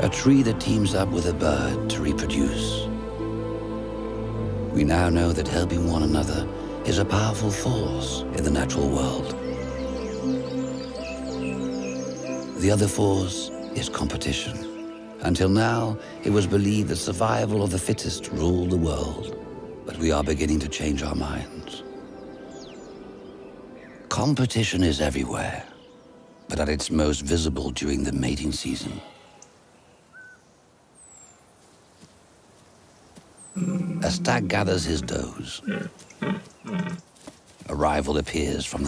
A tree that teams up with a bird to reproduce. We now know that helping one another is a powerful force in the natural world. The other force is competition. Until now, it was believed that survival of the fittest ruled the world, but we are beginning to change our minds. Competition is everywhere, but at its most visible during the mating season. A stag gathers his does. A rival appears from the